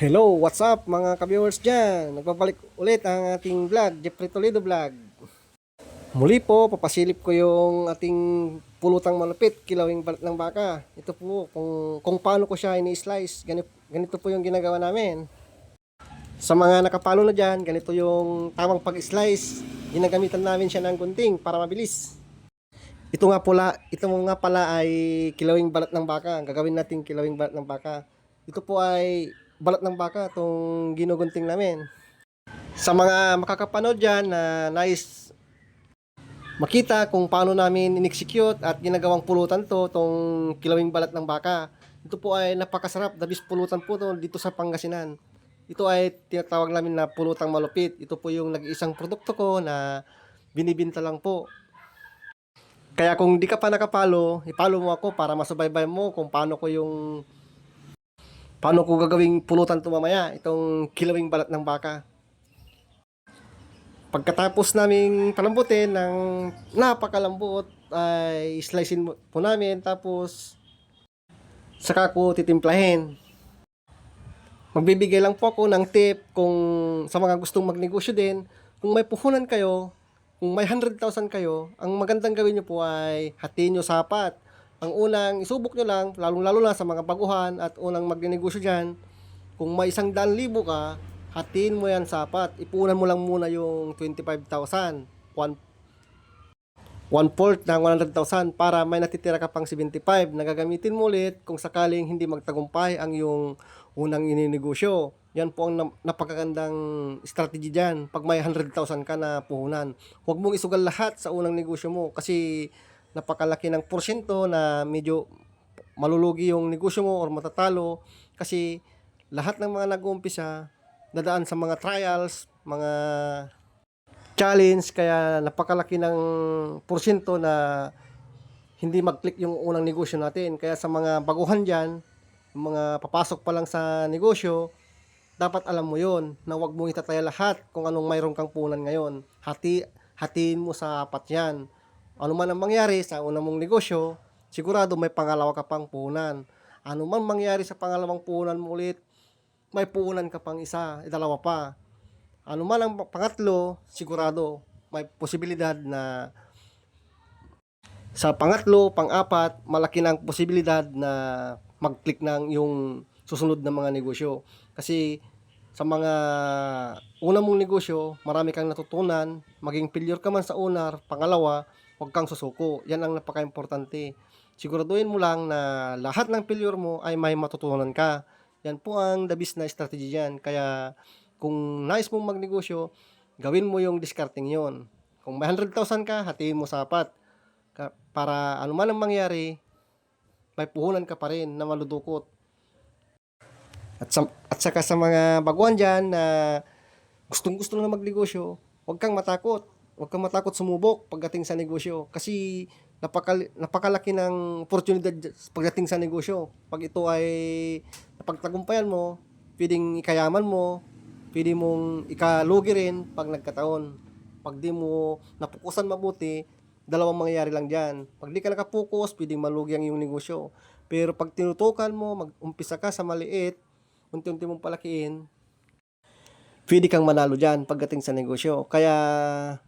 Hello, what's up mga ka-viewers dyan? Nagbabalik ulit ang ating vlog, Jeffrey Toledo Vlog. Muli po, papasilip ko yung ating pulutang malupit, kilawing balat ng baka. Ito po, kung paano ko siya ini-slice, ganito po yung ginagawa namin. Sa mga nakapalo na dyan, ganito yung tamang pag-slice. Ginagamitan namin siya ng gunting para mabilis. Ito nga pala ay kilawing balat ng baka. Gagawin natin kilawing balat ng baka. Ito po ay balat ng baka, itong ginugunting namin. Sa mga makakapanood dyan na nice makita kung paano namin in-execute at ginagawang pulutan to, itong kilawing balat ng baka. Ito po ay napakasarap, the best pulutan po to dito sa Pangasinan. Ito ay tinatawag namin na pulutang malupit. Ito po yung nag-iisang produkto ko na binibinta lang po. Kaya kung di ka pa nakapalo, ipalo mo ako para masubaybay mo kung paano ko gagawing pulutan to mamaya, itong kilawing balat ng baka. Pagkatapos naming palambutin ng napakalambot, ay slicein po namin, tapos saka ko titimplahin. Magbibigay lang po ako ng tip kung sa mga gustong magnegosyo din. Kung may puhunan kayo, kung may 100,000 kayo, ang magandang gawin nyo po ay hatiin nyo sa apat. Ang unang isubok nyo lang, lalong-lalo na sa mga baguhan at unang magnegosyo dyan, kung may 100,000 ka, hatiin mo yan sa apat. Ipunan mo lang muna yung 25,000. One-fourth ng 100,000 para may natitira ka pang 75 na gagamitin mo ulit kung sakaling hindi magtagumpay ang yung unang ininegosyo. Yan po ang napakagandang strategy dyan pag may 100,000 ka na puhunan. Huwag mong isugal lahat sa unang negosyo mo kasi napakalaki ng porsyento na medyo malulugi yung negosyo mo or matatalo kasi lahat ng mga nag-uumpisa dadaan sa mga trials, mga challenge, kaya napakalaki ng porsyento na hindi mag-click yung unang negosyo natin. Kaya sa mga baguhan dyan, mga papasok pa lang sa negosyo, dapat alam mo yon na wag mong itataya lahat kung anong mayroon kang punan ngayon. Hatiin mo sa apat yan. Ano man ang mangyari sa unang mong negosyo, sigurado may pangalawa ka pang punan. Ano man mangyari sa pangalawang punan mo ulit, may punan ka pang isa, dalawa pa. Ano man ang pangatlo, sigurado may posibilidad na sa pangatlo, pang-apat, malaki ng posibilidad na mag-click ng yung susunod na mga negosyo. Kasi sa mga una mong negosyo, marami kang natutunan, maging failure ka man sa una, pangalawa, huwag kang susuko. Yan ang napaka-importante. Siguraduhin mo lang na lahat ng failure mo ay may matutunan ka. Yan po ang the best na strategy yan. Kaya kung nais mong magnegosyo, gawin mo yung discarding yon. Kung may 100,000 ka, hatiin mo sa apat. Para ano man ang mangyari, may puhunan ka pa rin na maludukot. At saka sa mga baguhan dyan na gustong-gusto na magnegosyo, huwag kang matakot. Huwag kang matakot sumubok pagdating sa negosyo. Kasi napakalaki ng oportunidad pagdating sa negosyo. Pag ito ay napagtagumpayan mo, pwedeng ikayaman mo, pwede mong ikalugi rin pag nagkataon. Pag di mo napukusan mabuti, dalawang mangyayari lang dyan. Pag di ka nakapokus, pwedeng malugi ang iyong negosyo. Pero pag tinutukan mo, mag-umpisa ka sa maliit, unti-unti mong palakiin, pwede kang manalo dyan pagdating sa negosyo. Kaya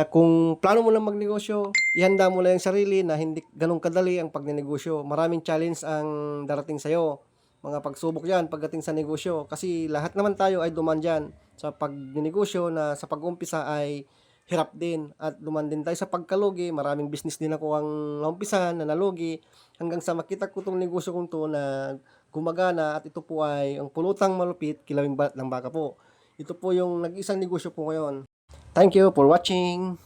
kung plano mo lang magnegosyo, ihanda mo lang yung sarili na hindi ganun kadali ang pagnenegosyo. Maraming challenge ang darating sa'yo. Mga pagsubok yan pagdating sa negosyo. Kasi lahat naman tayo ay duman dyan sa pagnenegosyo na sa pag-umpisa ay hirap din. At duman din tayo sa pagkalugi. Maraming business din ako ang naumpisahan na nalugi. Hanggang sa makita ko itong negosyo kong to na gumagana, at ito po ay ang pulutang malupit, kilawing balat ng baka po. Ito po yung nag-isang negosyo po ngayon. Thank you for watching.